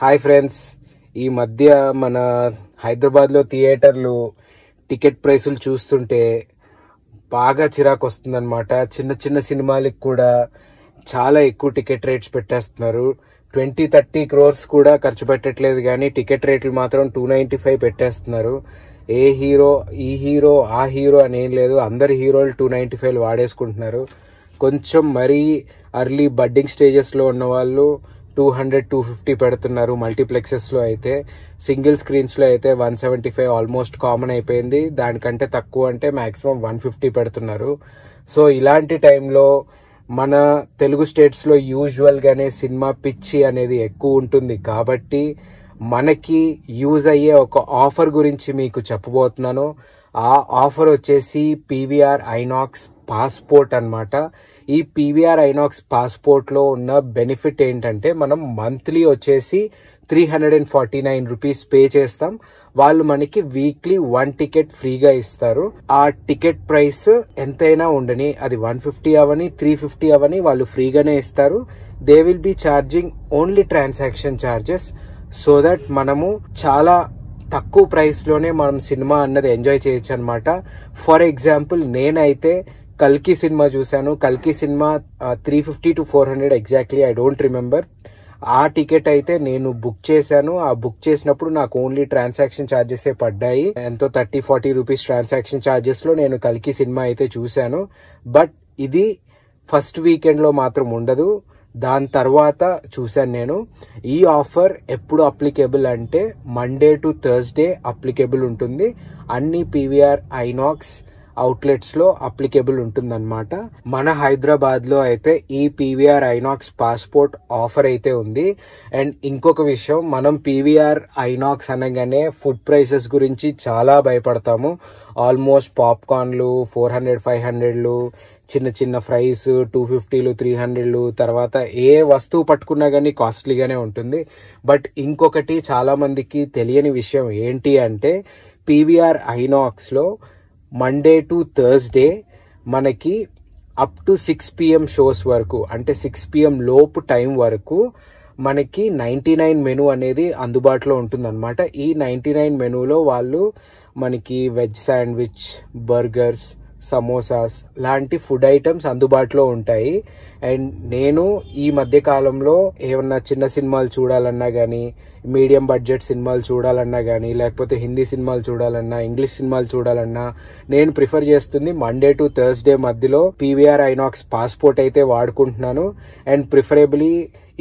Hi friends, ఈ మధ్య మన హైదరాబాద్లో థియేటర్లు టికెట్ ప్రైసులు చూస్తుంటే బాగా చిరాకు వస్తుందన్నమాట. చిన్న చిన్న సినిమాలకు కూడా చాలా ఎక్కువ టికెట్ రేట్స్ పెట్టేస్తున్నారు. 20-30 crores కూడా ఖర్చు పెట్టట్లేదు, కానీ టికెట్ రేట్లు మాత్రం 295 పెట్టేస్తున్నారు. ఏ హీరో ఈ హీరో ఆ హీరో అని ఏం లేదు, అందరు హీరోలు 295 వాడేసుకుంటున్నారు. కొంచెం మరీ అర్లీ బడ్డింగ్ స్టేజెస్లో ఉన్న వాళ్ళు 200-250 పెడుతున్నారు. మల్టీప్లెక్సెస్లో అయితే, సింగిల్ స్క్రీన్స్లో అయితే 175 ఆల్మోస్ట్ కామన్ అయిపోయింది. దానికంటే తక్కువ అంటే మ్యాక్సిమం 150 పెడుతున్నారు. సో ఇలాంటి టైంలో మన తెలుగు స్టేట్స్లో యూజువల్గానే సినిమా పిచ్చి అనేది ఎక్కువ ఉంటుంది. కాబట్టి మనకి యూజ్ అయ్యే ఒక ఆఫర్ గురించి మీకు చెప్పబోతున్నాను. ఆ ఆఫర్ వచ్చేసి పీవీఆర్ ఐనాక్స్ పాస్పోర్ట్ అన్నమాట. ఈ పీవీఆర్ ఐనాక్స్ పాస్పోర్ట్లో ఉన్న బెనిఫిట్ ఏంటంటే, మనం మంత్లీ వచ్చేసి 349 రూపీస్ పే చేస్తాం. వాళ్ళు మనకి వీక్లీ 1 టికెట్ ఫ్రీగా ఇస్తారు. ఆ టికెట్ ప్రైస్ ఎంతైనా ఉండని, అది 150 అవని 350 అవని, వాళ్ళు ఫ్రీగానే ఇస్తారు. They will be charging only transaction charges, so that మనము చాలా తక్కువ ప్రైస్ లోనే మనం సినిమా అన్నది ఎంజాయ్ చేయొచ్చు అనమాట. ఫర్ ఎగ్జాంపుల్, నేనైతే కల్కి సినిమా చూశాను. కల్కి cinema 350 to 400 exactly, I don't remember. ఆ టికెట్ అయితే నేను బుక్ చేశాను. ఆ బుక్ చేసినప్పుడు నాకు ఓన్లీ ట్రాన్సాక్షన్ ఛార్జెస్ పడ్డాయి. ఎంతో 30-40 రూపీస్ ట్రాన్సాక్షన్ ఛార్జెస్ లో నేను కల్కి సినిమా అయితే చూశాను. బట్ ఇది ఫస్ట్ వీకెండ్ లో మాత్రం ఉండదు, దాని తర్వాత చూశాను నేను. ఈ ఆఫర్ ఎప్పుడు అప్లికేబుల్ అంటే మండే టు థర్స్డే అప్లికేబుల్ ఉంటుంది. అన్ని పీవీఆర్ ఐనాక్స్ అవుట్లెట్స్ లో అప్లికేబుల్ ఉంటుందన్నమాట. మన హైదరాబాద్ లో అయితే ఈ పీవీఆర్ ఐనాక్స్ పాస్పోర్ట్ ఆఫర్ అయితే ఉంది. అండ్ ఇంకొక విషయం, మనం పీవీఆర్ ఐనాక్స్ అనగానే ఫుడ్ ప్రైసెస్ గురించి చాలా భయపడతాము. ఆల్మోస్ట్ పాప్కార్న్లు 400-500, చిన్న చిన్న ఫ్రైస్ 250, 300, తర్వాత ఏ వస్తువు పట్టుకున్నా కానీ కాస్ట్లీగానే ఉంటుంది. బట్ ఇంకొకటి చాలా మందికి తెలియని విషయం ఏంటి అంటే, పీవీఆర్ ఐనాక్స్ లో మండే టు థర్స్డే మనకి అప్ టు 6 PM షోస్ వరకు, అంటే 6 PM లోపు టైం వరకు మనకి 99 మెనూ అనేది అందుబాటులో ఉంటుందన్నమాట. ఈ 99 మెనూలో వాళ్ళు మనకి వెజ్ శాండ్విచ్, బర్గర్స్, సమోసాస్ లాంటి ఫుడ్ ఐటమ్స్ అందుబాటులో ఉంటాయి. అండ్ నేను ఈ మధ్య కాలంలో ఏమన్నా చిన్న సినిమాలు చూడాలన్నా కానీ, మీడియం బడ్జెట్ సినిమాలు చూడాలన్నా కానీ, లేకపోతే హిందీ సినిమాలు చూడాలన్నా, ఇంగ్లీష్ సినిమాలు చూడాలన్నా, నేను ప్రిఫర్ చేస్తుంది మండే టు థర్స్డే మధ్యలో పీవీఆర్ ఐనాక్స్ పాస్పోర్ట్ అయితే వాడుకుంటున్నాను. అండ్ ప్రిఫరబులీ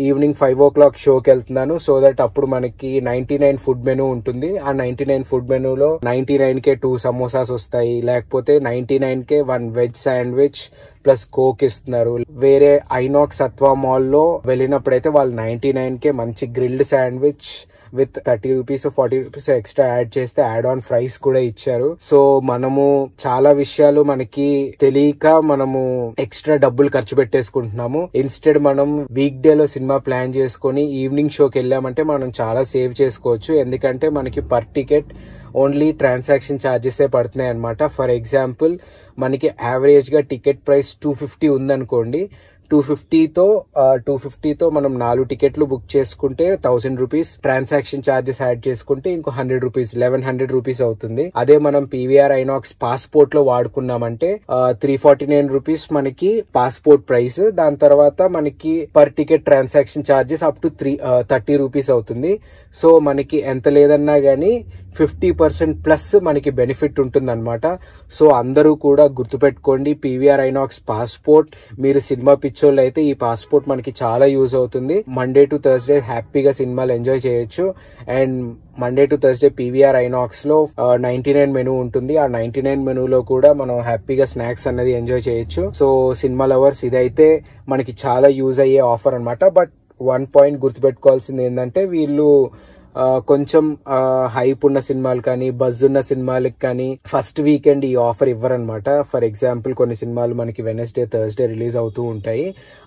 ఈవినింగ్ 5 o'clock షోకి వెళ్తున్నాను. సో దట్ అప్పుడు మనకి 99 ఫుడ్ మెనూ ఉంటుంది. ఆ 99 ఫుడ్ మెనూలో 99కే 2 సమోసాస్ వస్తాయి, లేకపోతే 99కే 1 వెజ్ శాండ్విచ్ ప్లస్ కోక్ ఇస్తున్నారు. వేరే ఐనాక్స్ సత్వా మాల్లో వెళ్ళినప్పుడైతే వాళ్ళు 99కే మంచి grilled sandwich with 30 rupees 40 rupees extra add చేస్తే యాడ్ ఆన్ ఫ్రైస్ కూడా ఇచ్చారు. సో మనము చాలా విషయాలు మనకి తెలియక మనము ఎక్స్ట్రా డబ్బులు ఖర్చు పెట్టేసుకుంటున్నాము. ఇన్స్టెడ్ మనం వీక్ డే లో సినిమా ప్లాన్ చేసుకుని ఈవినింగ్ షోకి వెళ్ళామంటే మనం చాలా సేవ్ చేసుకోవచ్చు. ఎందుకంటే మనకి per ticket only transaction charges పడుతున్నాయి అనమాట. ఫర్ ఎగ్జాంపుల్, మనకి యావరేజ్ గా టికెట్ ప్రైస్ 250 ఉందనుకోండి. 250తో మనం 4 టికెట్లు బుక్ చేసుకుంటే 1000 రూపీస్, ట్రాన్సాక్షన్ ఛార్జెస్ యాడ్ చేసుకుంటే ఇంకో 100 రూపీస్, 1100 రూపీస్ అవుతుంది. అదే మనం పీవీఆర్ ఐనాక్స్ పాస్పోర్ట్ లో వాడుకున్నామంటే 349 రూపీస్ మనకి పాస్పోర్ట్ ప్రైస్. దాని తర్వాత మనకి per ticket transaction charges up to 30 rupees అవుతుంది. సో మనకి ఎంత లేదన్నా గానీ 50% ప్లస్ మనకి బెనిఫిట్ ఉంటుంది అనమాట. సో అందరూ కూడా గుర్తుపెట్టుకోండి, పీవీఆర్ ఐనాక్స్ పాస్పోర్ట్, మీరు సినిమా పిచ్చోళ్ళు అయితే ఈ పాస్పోర్ట్ మనకి చాలా యూజ్ అవుతుంది. మండే టు థర్స్డే హ్యాపీగా సినిమాలు ఎంజాయ్ చేయొచ్చు. And Monday to Thursday PVR INOX లో 99 మెనూ ఉంటుంది. ఆ 99 మెనూలో కూడా మనం హ్యాపీగా స్నాక్స్ అనేది ఎంజాయ్ చేయొచ్చు. సో సినిమా లవర్స్, ఇదైతే మనకి చాలా యూజ్ అయ్యే ఆఫర్ అనమాట. బట్ 1 పాయింట్ గుర్తుపెట్టుకోవాల్సింది ఏంటంటే, వీళ్ళు కొంచెం హైప్ ఉన్న సినిమాలు కానీ బజ్ ఉన్న సినిమాలకు కానీ ఫస్ట్ వీకెండ్ ఈ ఆఫర్ ఇవ్వరనమాట. ఫర్ ఎగ్జాంపుల్ కొన్ని సినిమాలు మనకి వెనస్డే థర్స్డే రిలీజ్ అవుతూ ఉంటాయి.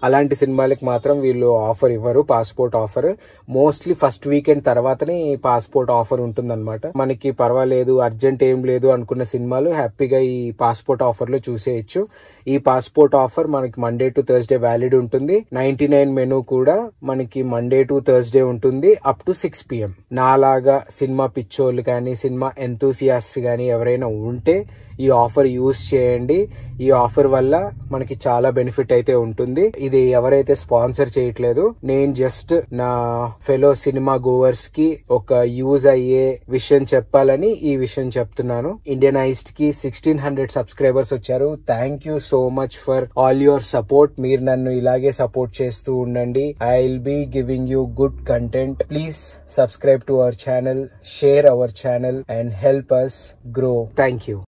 అలాంటి సినిమాలకు మాత్రం వీళ్ళు ఆఫర్ ఇవ్వరు, passport offer. Mostly first weekend తర్వాతనే పాస్పోర్ట్ ఆఫర్ ఉంటుందన్నమాట. మనకి పర్వాలేదు, అర్జెంట్ ఏం లేదు అనుకున్న సినిమాలు హ్యాపీగా ఈ పాస్పోర్ట్ ఆఫర్ లో చూసేయచ్చు. ఈ పాస్పోర్ట్ ఆఫర్ మనకి మండే టు థర్స్డే వ్యాలిడ్ ఉంటుంది. 99 మెనూ కూడా మనకి మండే టు థర్స్డే ఉంటుంది అప్ టు 6 PM. నాలాగా సినిమా పిచ్చోళ్ళు కానీ సినిమా ఎంతూసియాస్ట్ కానీ ఎవరైనా ఉంటే ఈ ఆఫర్ యూజ్ చేయండి. ఈ ఆఫర్ వల్ల మనకి చాలా బెనిఫిట్ అయితే ఉంటుంది. ఇది ఎవరైతే స్పాన్సర్ చేయట్లేదు, నేను జస్ట్ నా ఫెలో సినిమా గోవర్స్ కి ఒక యూజ్ అయ్యే విషయం చెప్పాలని ఈ విషయం చెప్తున్నాను. ఇండియన్ ఐస్ట్ కి 1600 సబ్స్క్రైబర్స్ వచ్చారు. Thank you so much for all your support. మీరు నన్ను ఇలాగే సపోర్ట్ చేస్తూ ఉండండి. I will be giving you good content. Please subscribe to our channel, share our channel and help us grow. Thank you.